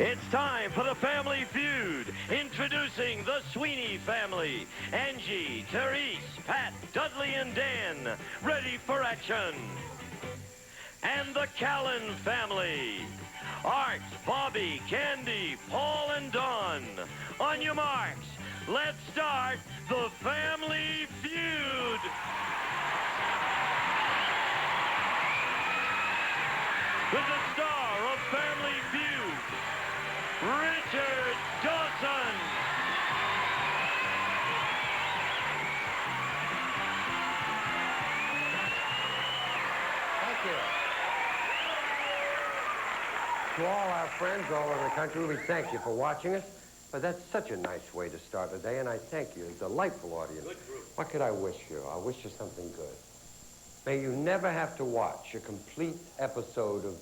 It's time for the Family Feud. Introducing the Sweeney family. Angie, Therese, Pat, Dudley, and Dan. Ready for action. And the Callen family. Art, Bobby, Candy, Paul, and Don. On your marks, let's start the Family Feud. With the star of Family Feud, Richard Dawson. Thank you. To all our friends all over the country, we thank you for watching us. But that's such a nice way to start the day, and I thank you. A delightful audience. Good group. What could I wish you? I wish you something good. May you never have to watch a complete episode of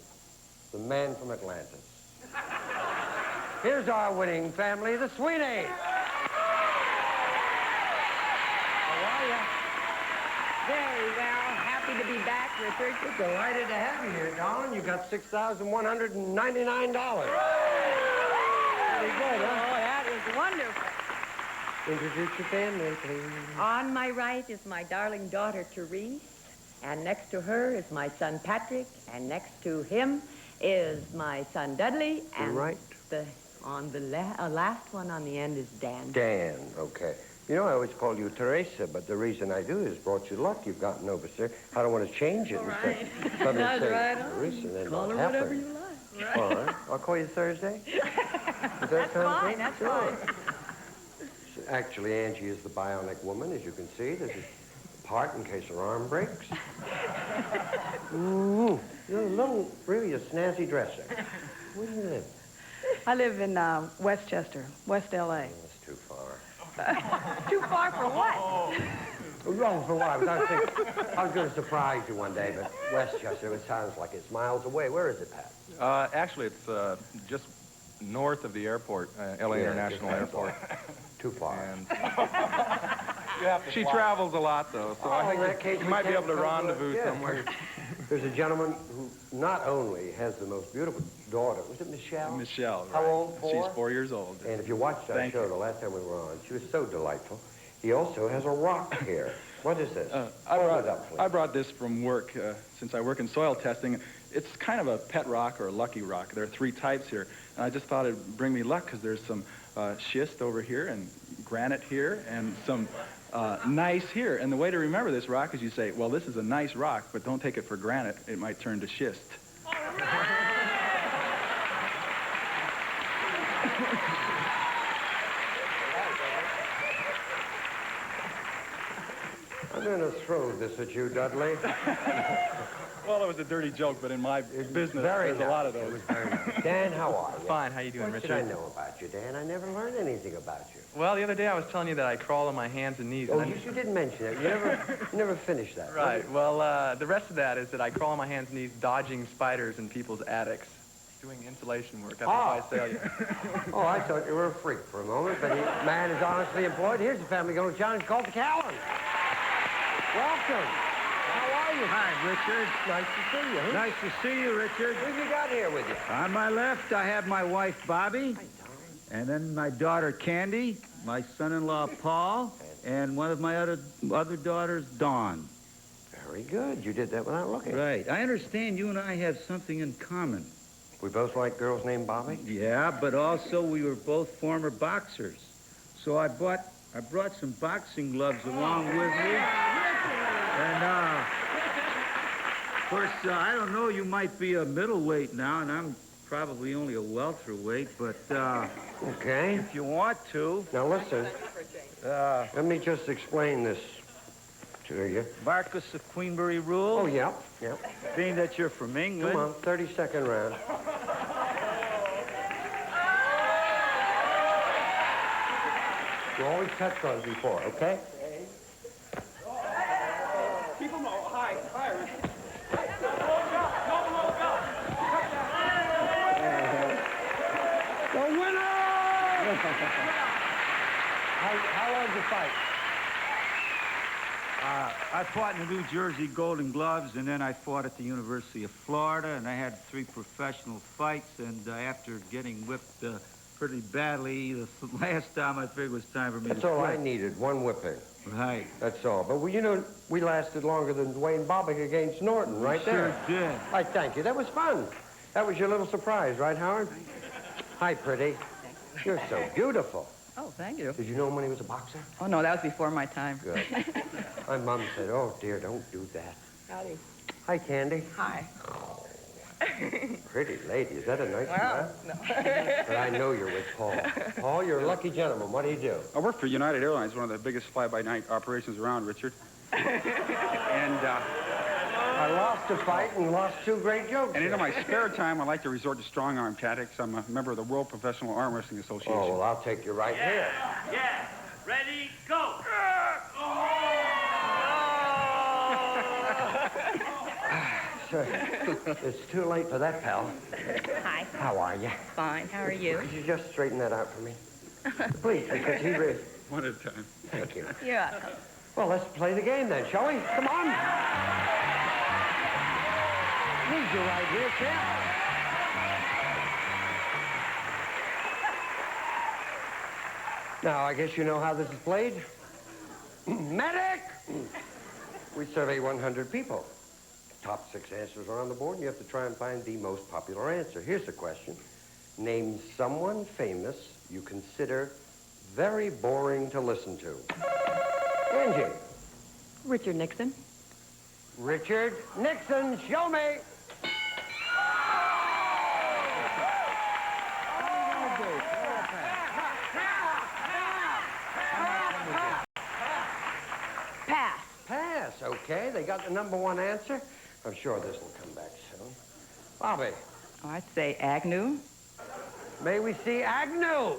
The Man from Atlantis. Here's our winning family, the Sweeneys. How are you? Very well. Happy to be back, Richard. We're delighted to have you here, darling. You got $6,199. Pretty good, huh? Oh, that is wonderful. Introduce your family, please. On my right is my darling daughter, Therese. And next to her is my son, Patrick. And next to him is my son, Dudley. And right. On the last one on the end is Dan. Dan, okay. You know, I always call you Teresa, but the reason I do is brought you luck. You've gotten over, sir. I don't want to change it. All right. Suddenly That's say right. Teresa, then Call her what whatever happened? you like. Right. All right. I'll call you Thursday. That's fine. That's fine. Actually, Angie is the bionic woman, as you can see. This is part in case her arm breaks. You're a little, really a snazzy dresser. Where do you live? I live in Westchester, West L.A. That's too far. Too far for what? Wrong for what? I was going to surprise you one day, but Westchester, it sounds like it's miles away. Where is it, Pat? Actually, it's just north of the airport, L.A. International Airport. Too far. And she travels a lot, though, so I think you might be able to rendezvous somewhere. There's a gentleman who not only has the most beautiful daughter, was it Michelle? Michelle, How right. old? 4? She's 4 years old. And if you watched our show the last time we were on, she was so delightful. He also has a rock here. What is this? I brought this from work, since I work in soil testing. It's kind of a pet rock or a lucky rock. There are 3 types here. And I just thought it'd bring me luck because there's some schist over here and granite here and some gneiss here. And the way to remember this rock is you say, well, this is a nice rock, but don't take it for granite. It might turn to schist. I'm going to throw this at you, Dudley. Well, it was a dirty joke, but in my business, there's a lot of those. Dan, how are you? Fine. How you doing, What Richard? did I know about you, Dan? I never learned anything about you. Well, the other day I was telling you that I crawl on my hands and knees. Oh, and you did mention that. You never finished that. Right. Well, the rest of that is that I crawl on my hands and knees dodging spiders in people's attics, doing insulation work up in Visalia. Oh, I thought you were a freak for a moment, but man is honestly employed. Here's a family going to challenge called the Callen. Welcome. How are you? Hi, Richard. Nice to see you. Nice to see you, Richard. Who have you got here with you? On my left, I have my wife, Bobby, and then my daughter, Candy, my son-in-law, Paul, and one of my other daughters, Dawn. Very good. You did that without looking. Right. I understand you and I have something in common. We both like girls named Bobby? Yeah, but also we were both former boxers. So I brought some boxing gloves along with me. And, of course, I don't know, you might be a middleweight now, and I'm probably only a welterweight, but, okay. if you want to. Now, listen. Let me just explain this to you. Marcus of Queenbury rule. Oh, yeah. Being that you're from England. Come on, 30-second round. You always touched on before, okay? People know. Hi, Richard. The winner! How long did you fight? I I fought in the New Jersey Golden Gloves, and then I fought at the University of Florida, and I had 3 professional fights, and after getting whipped pretty badly, the last time I figured it was time for me to That's all I quit. needed, one whipping. Right. That's all. But, you know, we lasted longer than Dwayne Bobbitt against Norton, right Sure there. did. I thank you. That was fun. That was your little surprise, right, Howard? Hi, pretty. You're so beautiful. Oh, thank you. Did you know him when he was a boxer? Oh, no, that was before my time. Good. My mom said, oh, dear, don't do that. Howdy. Hi, Candy. Hi. Pretty lady. Is that a nice Well, man? But I know you're with Paul. Paul, you're a lucky gentleman. What do you do? I work for United Airlines, one of the biggest fly-by-night operations around, Richard. And I lost a fight and lost 2 great jokes. in my spare time, I like to resort to strong-arm tactics. I'm a member of the World Professional Arm Wrestling Association. Oh, well, I'll take you right here. Yeah. Ready, go. Sir, it's too late for that, pal. Hi. How are you? Fine. How are you? Could you just straighten that out for me? Please, because he really... One at a time. Thank you. You're welcome. Well, let's play the game then, shall we? Come on. Need you right here, champ. Now, I guess you know how this is played. Medic! We survey 100 people. Top 6 answers are on the board, and you have to try and find the most popular answer. Here's the question. Name someone famous you consider very boring to listen to. Angie. Richard Nixon. Richard Nixon, show me. Pass. Pass, okay. They got the #1 answer. I'm sure this will come back soon. Bobby, Oh, I'd say Agnew. may we see Agnew?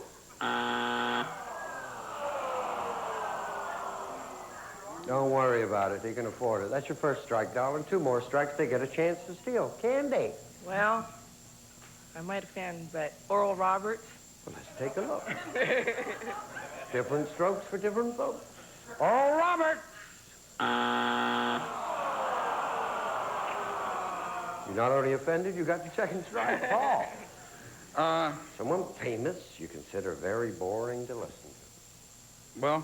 Don't worry about it. He can afford it. That's your first strike, darling. 2 more strikes, they get a chance to steal. Candy. Well, I might offend, but Oral Roberts. Well, let's take a look. Different strokes for different folks. Oral Roberts. You're not only offended, you got your 2nd strike. Paul. Someone famous you consider very boring to listen to. Well,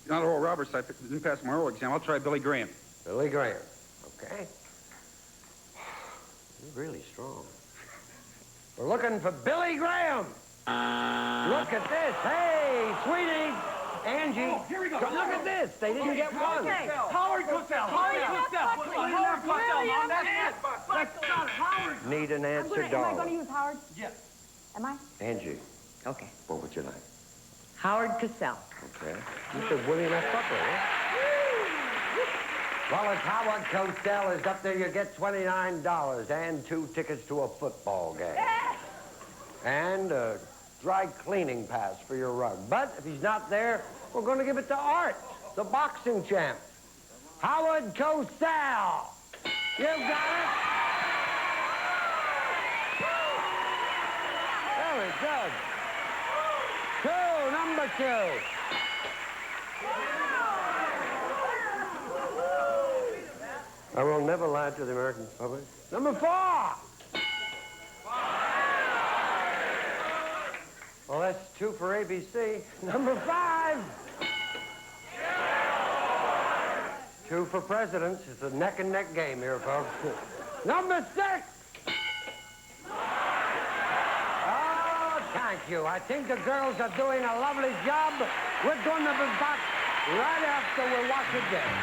not Oral Roberts. I didn't pass my oral exam. I'll try Billy Graham. Billy Graham. Okay. You're really strong. We're looking for Billy Graham. Look at this. Hey, sweetie. Angie. Oh, here we go. Look at this. They didn't get one. Howard Cosell. Howard Cosell. Mom, that's it. That's not Howard. Need an answer, Am I going to darling. use Howard? Yes. Am I? Angie, Okay. what would you like? Howard Cosell. Okay. You said William F. Butler, huh? Well, as Howard Cosell is up there, you get $29 and 2 tickets to a football game. And a dry cleaning pass for your rug. But if he's not there, we're going to give it to Art, the boxing champ. Howard Cosell. You got it? Very good. 2, number 2. I will never lie to the American public. Number 4. Well, that's 2 for ABC. Number 5. 2 for presidents. It's a neck-and-neck game here, folks. Number 6. Oh, thank you. I think the girls are doing a lovely job. We're going to be back right after we watch the game.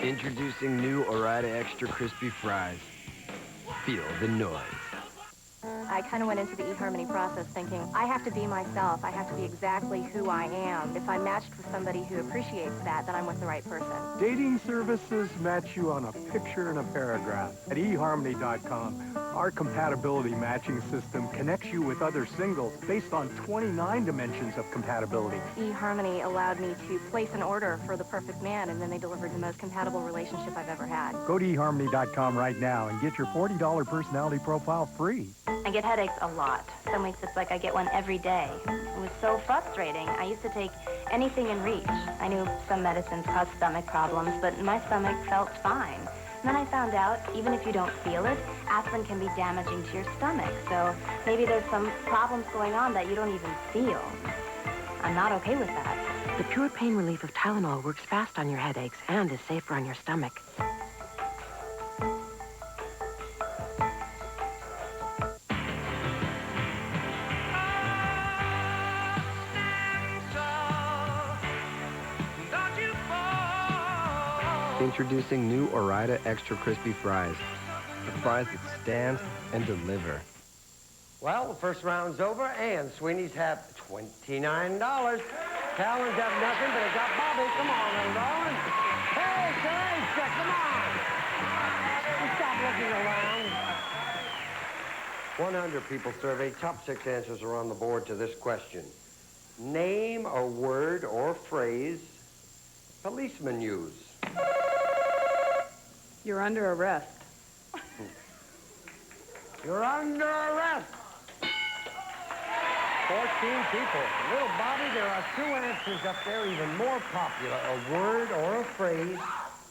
Introducing new Ore-Ida Extra Crispy Fries. Feel the noise. I I kind of went into the eHarmony process thinking, I have to be myself. I have to be exactly who I am. If I'm matched with somebody who appreciates that, then I'm with the right person. Dating services match you on a picture and a paragraph. At eHarmony.com, our compatibility matching system connects you with other singles based on 29 dimensions of compatibility. eHarmony allowed me to place an order for the perfect man, and then they delivered the most compatible relationship I've ever had. Go to eHarmony.com right now and get your $40 personality profile free. I get headaches a lot. Some weeks it's like I get one every day. It was so frustrating. I used to take anything in reach. I knew some medicines caused stomach problems, but my stomach felt fine. And then I found out, even if you don't feel it, aspirin can be damaging to your stomach. So maybe there's some problems going on that you don't even feel. I'm not okay with that. The pure pain relief of Tylenol works fast on your headaches and is safer on your stomach. Introducing new Ore-Ida Extra Crispy Fries. The fries that stand and deliver. Well, the first round's over, and Sweeney's have $29. Talon's have nothing, but it got Bobby. Come on, little darling. Hey, Teresa, come on. Stop looking around. 100 people surveyed. Top 6 answers are on the board to this question. Name a word or phrase policemen use. You're under arrest. You're under arrest. 14 people. Little Bobby, there are 2 answers up there even more popular. A word or a phrase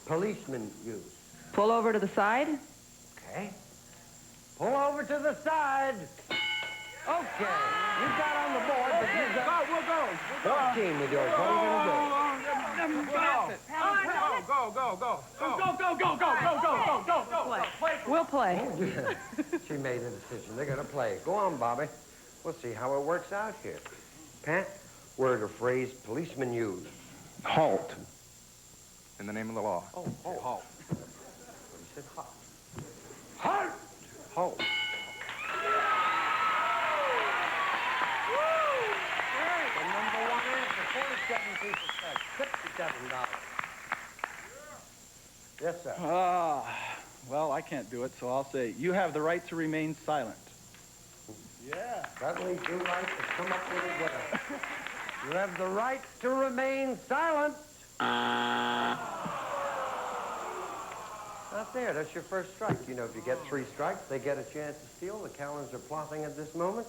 policemen use. Pull over to the side. Okay. Pull over to the side. Okay. You got on the board, but you got... We'll go. 14 with yours. What are you going to do? Go. We'll play. She made a decision. They're going to play. Go on, Bobby. We'll see how it works out here. Pat, word or phrase policemen use. Halt. In the name of the law. Oh, halt. What he said, halt. Halt! Halt. The number 1 answer, 47 people said $57. Yes, sir. Well, I can't do it, so I'll say, you have the right to remain silent. Yeah. That leaves you right to come up with a winner. You have the right to remain silent. Not there. That's your first strike. You know, if you get 3 strikes, they get a chance to steal. The Callens are plotting at this moment.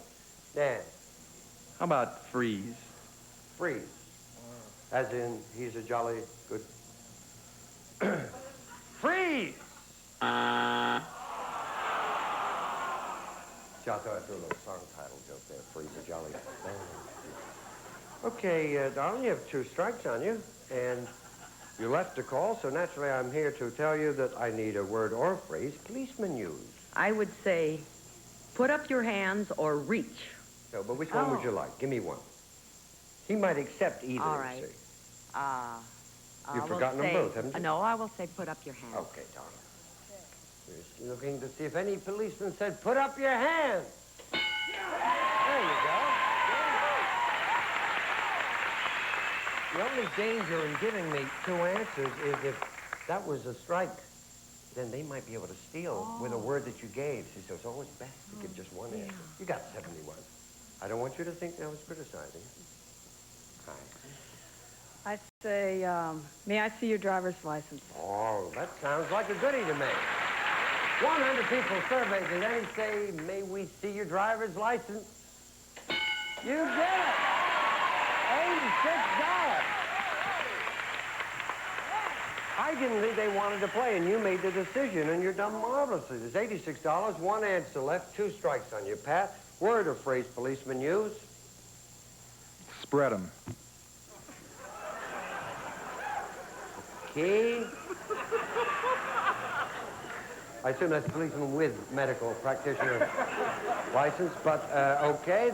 Dan. How about freeze? Freeze. As in, he's a jolly good... Freeze! Just I threw a little song title joke there. Freeze a jolly... Okay, darling, you have 2 strikes on you, and you left a call, so naturally I'm here to tell you that I need a word or a phrase policemen use. I would say, put up your hands or reach. No, but which one would you like? Give me one. He might accept either, All right. you see. You've forgotten them both, haven't you? No, I will say put up your hands. Okay, darling. We're looking to see if any policeman said, put up your hands. There you go. The only danger in giving me 2 answers is if that was a strike, then they might be able to steal with a word that you gave. See, so it's always best to give just one answer. You got 71. I don't want you to think that I was criticizing you. Hi. I say, may I see your driver's license? Oh, that sounds like a goodie to me. 100 people surveyed, and then say, may we see your driver's license? You get it. $86. I didn't think they wanted to play, and you made the decision, and you're done marvelously. There's $86, 1 answer left, 2 strikes on you, Pat. Word or phrase policemen use? Spread them. Key. I assume that's a policeman with medical practitioner license, but okay.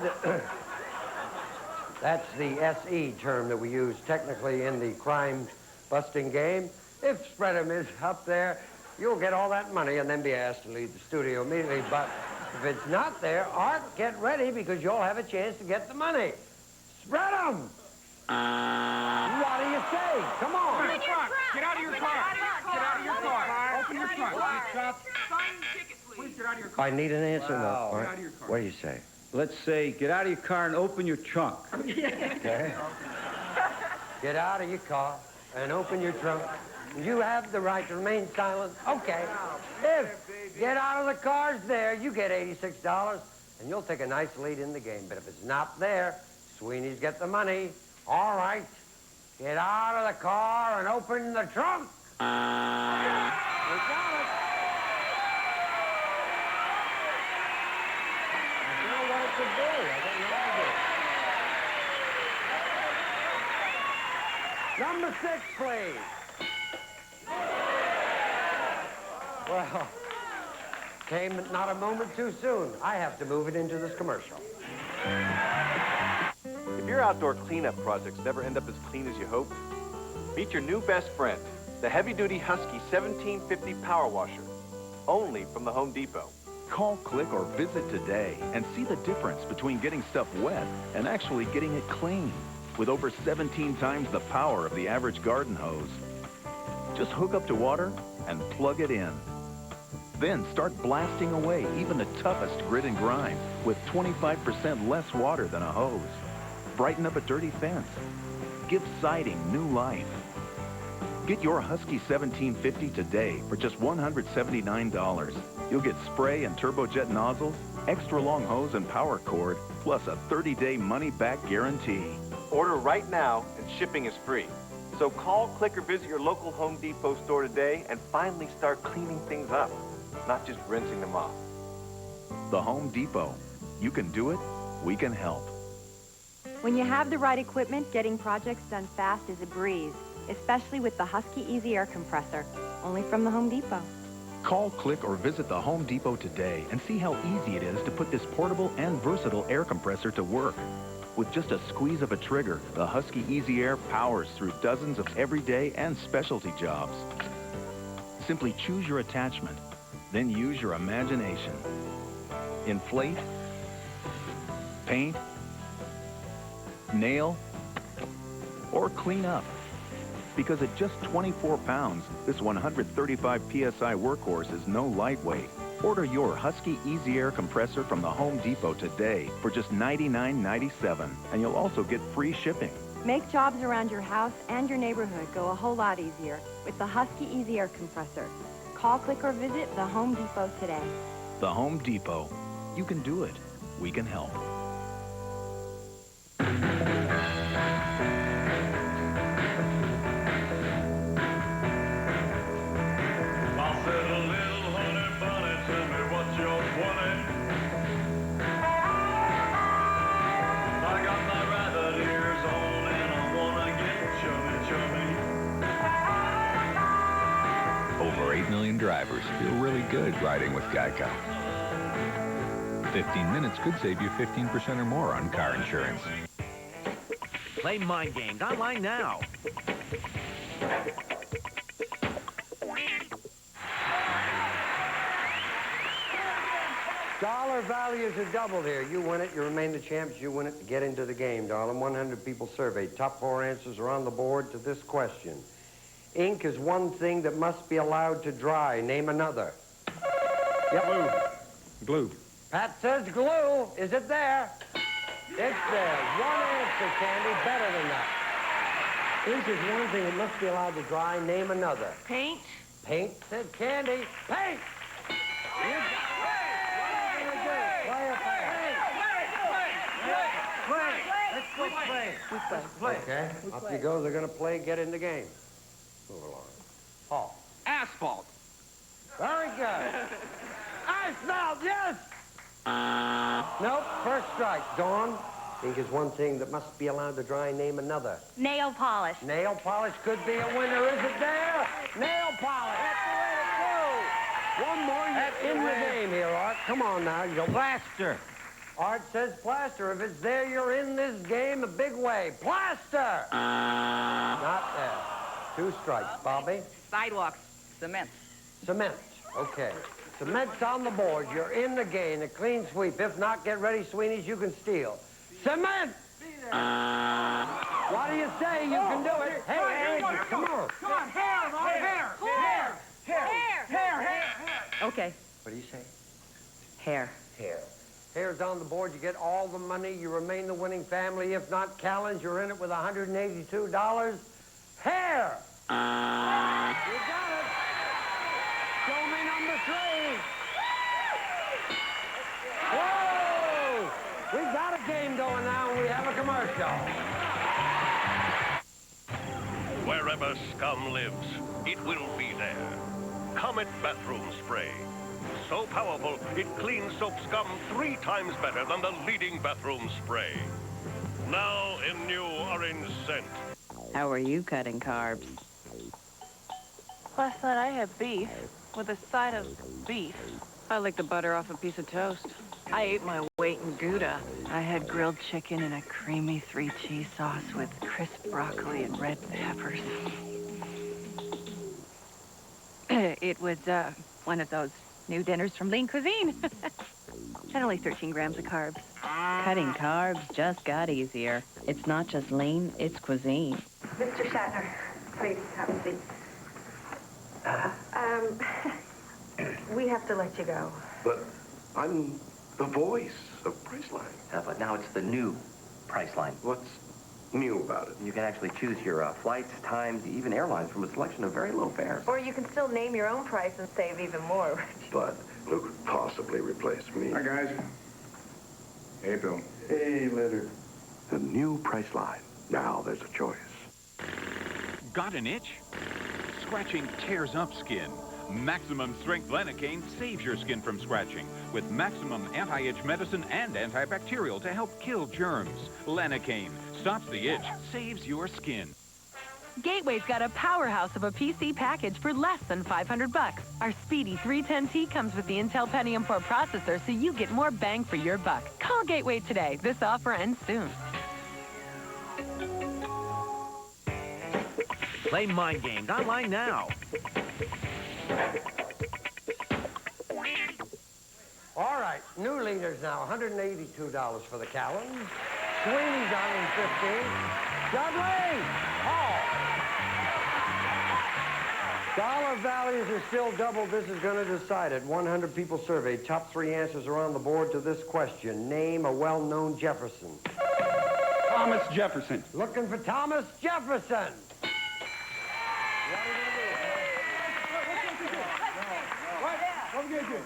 That's the SE term that we use technically in the crime-busting game. If spread 'em is up there, you'll get all that money and then be asked to leave the studio immediately, but If it's not there, Art, get ready because you'll have a chance to get the money. Spread them! What do you say? Come on. Get out of your car. Get out of your car. Open your trunk. Sign the ticket, please. Get out of your car. I need an answer, though. Wow. All right. Get out of your car. What do you say? Let's say, get out of your car and open your trunk. Okay. Get out of your car and open your trunk. You have the right to remain silent. Okay. If get out of the car's there, you get $86, and you'll take a nice lead in the game. But if it's not there, Sweeney's get the money. All right. Get out of the car and open the trunk. We got it. I don't know what it could be. I don't know what it is. Number 6, please. Well, came not a moment too soon. I have to move it into this commercial. If your outdoor cleanup projects never end up as clean as you hoped, meet your new best friend, the heavy-duty Husky 1750 Power Washer, only from the Home Depot. Call, click, or visit today and see the difference between getting stuff wet and actually getting it clean. With over 17 times the power of the average garden hose. Just hook up to water and plug it in. Then start blasting away even the toughest grit and grime with 25% less water than a hose. Brighten up a dirty fence. Give siding new life. Get your Husky 1750 today for just $179. You'll get spray and turbojet nozzles, extra long hose and power cord, plus a 30-day money-back guarantee. Order right now and shipping is free. So call, click, or visit your local Home Depot store today and finally start cleaning things up, not just rinsing them off. The Home Depot. You can do it, we can help. When you have the right equipment, getting projects done fast is a breeze, especially with the Husky Easy Air Compressor, only from the Home Depot. Call, click, or visit the Home Depot today and see how easy it is to put this portable and versatile air compressor to work. With just a squeeze of a trigger, the Husky Easy Air powers through dozens of everyday and specialty jobs. Simply choose your attachment, then use your imagination. Inflate, paint, nail, or clean up. Because at just 24 pounds, this 135 PSI workhorse is no lightweight. Order your Husky Easy Air Compressor from the Home Depot today for just $99.97, and you'll also get free shipping. Make jobs around your house and your neighborhood go a whole lot easier with the Husky Easy Air Compressor. Call, click, or visit the Home Depot today. The Home Depot. You can do it. We can help. Over 8 million drivers feel really good riding with Geico. 15 minutes could save you 15% or more on car insurance. Play Mind Games online now. Dollar values are doubled here. You win it, you remain the champs. You win it to get into the game, darling. 100 people surveyed. Top 4 answers are on the board to this question. Ink is one thing that must be allowed to dry. Name another. Yep. Glue. Pat says glue. Is it there? It's there. One answer, Candy. Better than that. Ink is one thing that must be allowed to dry. Name another. Paint. Paint, said Candy. Paint! Okay, up you go. They're going to play, get in the game. Move along. Paul. Asphalt. Very good. Asphalt, yes! Nope, first strike. Dawn, ink is one thing that must be allowed to dry. Name another. Nail polish. Nail polish could be a winner. Is it there? Nail polish. That's the way to go. One more. You're in the game here, Art. Come on now. You go plaster. Art says plaster. If it's there, you're in this game a big way. Plaster! Not there. 2 strikes. Bobby? Sidewalks. Cement. Cement. Okay. Cement's on the board. You're in the game. A clean sweep. If not, get ready, Sweeney's. You can steal. Cement! What do you say? You can do it. Hey, Angie, come on. Come on, hair, Mom, hair. Okay, What do you say? hair. Hair. Hair's on the board. You get all the money. You remain the winning family. If not, Callens, you're in it with $182. Hair! You got it. Show me number 3. Whoa! We got a game going now, and we have a commercial. Wherever scum lives, it will be there. Comet Bathroom Spray. So powerful, it cleans soap scum 3 times better than the leading bathroom spray. Now in new orange scent. How are you cutting carbs? Last night I had beef with a side of beef. I like to butter off a piece of toast. I ate my weight in Gouda. I had grilled chicken and a creamy 3-cheese sauce with crisp broccoli and red peppers. It was one of those new dinners from Lean Cuisine. And only 13 grams of carbs. Cutting carbs just got easier. It's not just lean, it's cuisine. Mr. Shatner, please have a seat. We have to let you go. But I'm the voice of Priceline. But now it's the new Priceline. What's new about it? You can actually choose your flights, times, even airlines from a selection of very low fares. Or you can still name your own price and save even more. But who could possibly replace me? Hi, guys. Hey, Bill. Hey, Leonard. The new Priceline. Now there's a choice. Got an itch? Scratching tears up skin. Maximum Strength Lanacaine saves your skin from scratching with maximum anti-itch medicine and antibacterial to help kill germs. Lanacaine stops the itch, saves your skin. Gateway's got a powerhouse of a PC package for less than $500. Our speedy 310T comes with the Intel Pentium 4 processor, so you get more bang for your buck. Call Gateway today. This offer ends soon. Play Mind Games online now. All right, new leaders now, $182 for the Callens. Sweeney's $115. Dudley! Paul! Dollar values are still double. This is going to decide it. 100 people surveyed. Top 3 answers are on the board to this question. Name a well-known Jefferson. Thomas Jefferson. Looking for Thomas Jefferson. What are we going to do?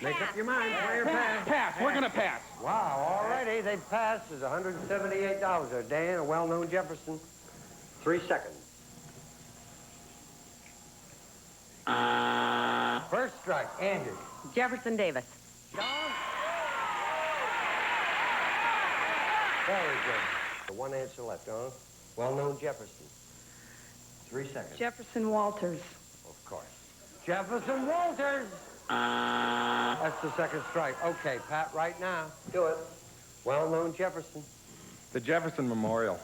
Make up your mind. Play or pass? Pass. We're going to pass. Wow, already they passed. There's $178 there. Dan, a well-known Jefferson. 3 seconds. First strike, Andy. Jefferson Davis. John? Very good. The one answer left, huh? Well-known Jefferson. 3 seconds. Jefferson Walters. Of course. Jefferson Walters. That's the second strike. Okay, Pat, right now. Do it. Well-known Jefferson. The Jefferson Memorial.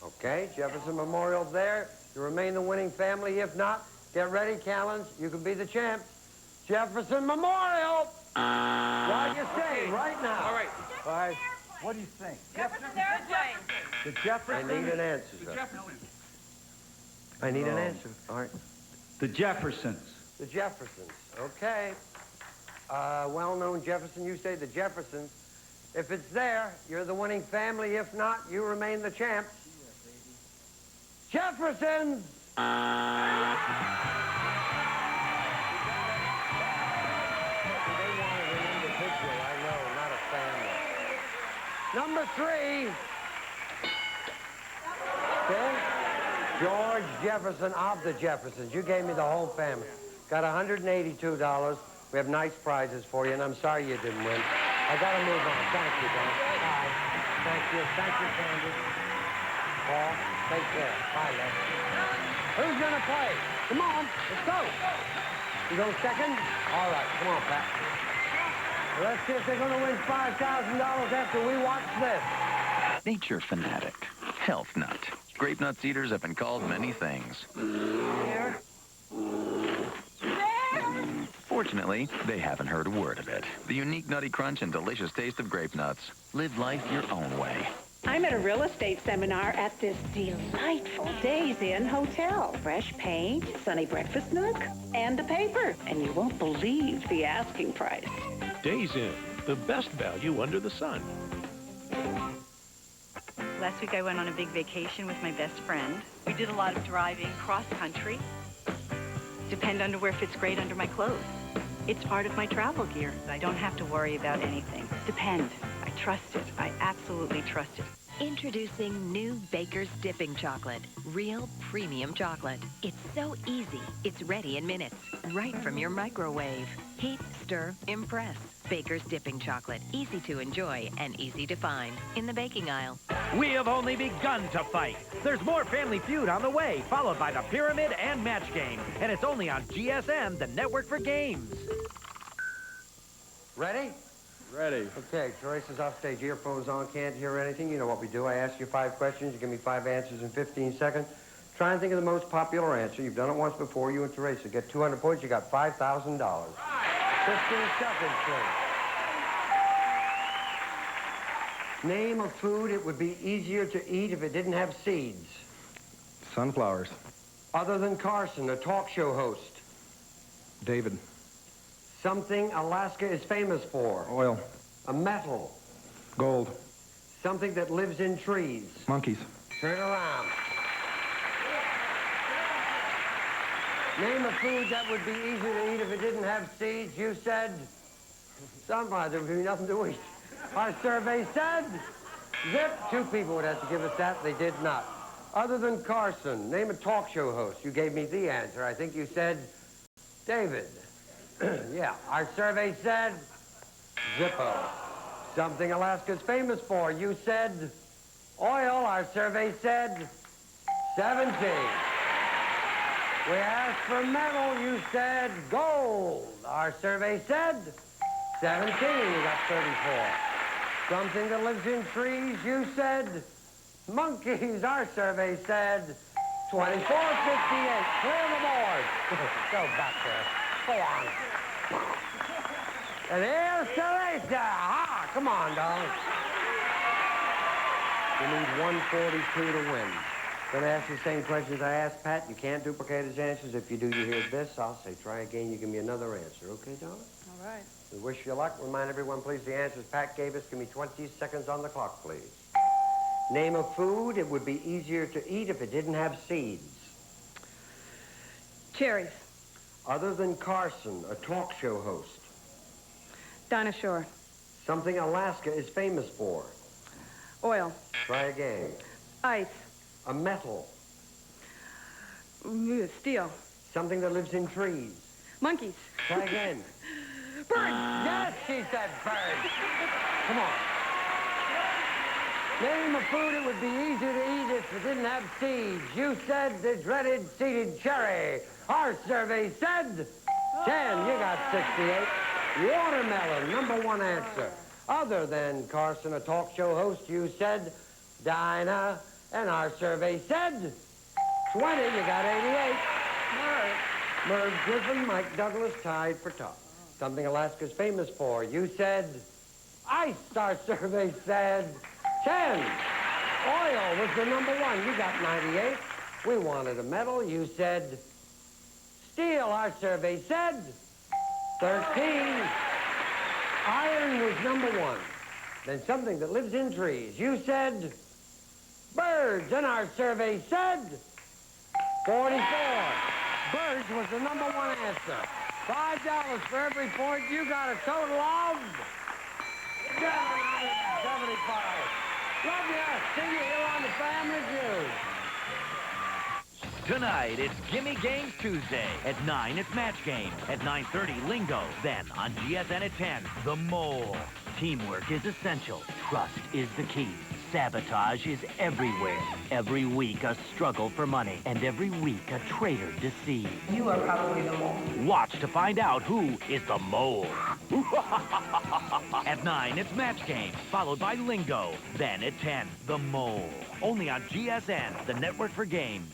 Okay, Jefferson Memorial there. You remain the winning family. If not, get ready, Callens. You can be the champ. Jefferson Memorial. What do you say right now? All right. All right. What do you think? Jefferson Airplane. The Jefferson. I need an answer, sir. I need an answer. All right. The Jeffersons. The Jeffersons. Okay. Well-known Jefferson. You say the Jeffersons. If it's there, you're the winning family. If not, you remain the champs. Jeffersons! They wanted an individual, I know, not a family. Number 3. Bill? George Jefferson of the Jeffersons. You gave me the whole family. Got $182. We have nice prizes for you, and I'm sorry you didn't win. I got to move on. Thank you, Don. Bye. Thank you. Thank you, Candy. Paul, take care. Bye, Les. Who's going to play? Come on. Let's go. You go second? All right. Come on, Pat. Let's see if they're going to win $5,000 after we watch this. Nature fanatic. Health nut. Grape nuts eaters have been called many things. Unfortunately, they haven't heard a word of it. The unique Nutty Crunch and delicious taste of grape nuts. Live life your own way. I'm at a real estate seminar at this delightful Days Inn hotel. Fresh paint, sunny breakfast nook, and a paper. And you won't believe the asking price. Days Inn, the best value under the sun. Last week I went on a big vacation with my best friend. We did a lot of driving cross country. Depend underwear fits great under my clothes. It's part of my travel gear. I don't have to worry about anything. Depend. I trust it. I absolutely trust it. Introducing new Baker's Dipping Chocolate. Real premium chocolate. It's so easy. It's ready in minutes. Right from your microwave. Heat, stir, impress. Baker's Dipping Chocolate. Easy to enjoy and easy to find. In the baking aisle. We have only begun to fight. There's more Family Feud on the way, followed by the Pyramid and Match Game. And it's only on GSM, the network for games. Ready? Ready. Okay, Teresa's off stage, earphones on, can't hear anything. You know what we do. I ask you 5 questions. You give me 5 answers in 15 seconds. Try and think of the most popular answer. You've done it once before. You and Teresa get 200 points. You got $5,000. 15 seconds, please. Name a food it would be easier to eat if it didn't have seeds. Sunflowers. Other than Carson, a talk show host. David. Something Alaska is famous for. Oil. A metal. Gold. Something that lives in trees. Monkeys. Turn around. Name a food that would be easier to eat if it didn't have seeds. You said sunflower. There would be nothing to eat. Our survey said zip. 2 people would have to give us that. They did not. Other than Carson, name a talk show host. You gave me the answer. I think you said David. Yeah, our survey said Zippo. Something Alaska's famous for. You said oil. Our survey said 17. We asked for metal. You said gold. Our survey said 17. You got 34. Something that lives in trees. You said monkeys. Our survey said 2458. Clear the board. Go back there. Go on. And here's Teresa. Ha! Come on, darling. You need 142 to win. Gonna ask you the same questions I asked Pat. You can't duplicate his answers. If you do, you hear this. I'll say, try again. You give me another answer. Okay, darling? All right. We wish you luck. Remind everyone, please, the answers Pat gave us. Give me 20 seconds on the clock, please. Name a food it would be easier to eat if it didn't have seeds. Cherries. Other than Carson, a talk show host. Dinah Shore. Something Alaska is famous for. Oil. Try again. Ice. A metal. Steel. Something that lives in trees. Monkeys. Try again. Birds. Yes, she said birds. Come on. Name a food it would be easier to eat if it didn't have seeds. You said the dreaded seeded cherry. Our survey said 10. You got 68. Watermelon, number 1 answer. Other than Carson, a talk show host, you said Dinah. And our survey said 20. You got 88. Merv Griffin, Mike Douglas tied for top. Something Alaska's famous for. You said ice. Our survey said 10. Oil was the number 1. You got 98. We wanted a metal. You said steel. Our survey said 13. Iron was number 1. Then something that lives in trees. You said birds. And our survey said 44. Birds was the number 1 answer. $5 for every point. You got a total of 775. Love you. See you here on the Family Feud. Tonight, it's Gimme Games Tuesday. At 9, it's Match Game. At 9:30, Lingo. Then, on GSN at 10, The Mole. Teamwork is essential. Trust is the key. Sabotage is everywhere. Every week, a struggle for money. And every week, a traitor deceived. You are probably the mole. Watch to find out who is the mole. At 9, it's Match Game, followed by Lingo. Then at 10, The Mole. Only on GSN, the network for games.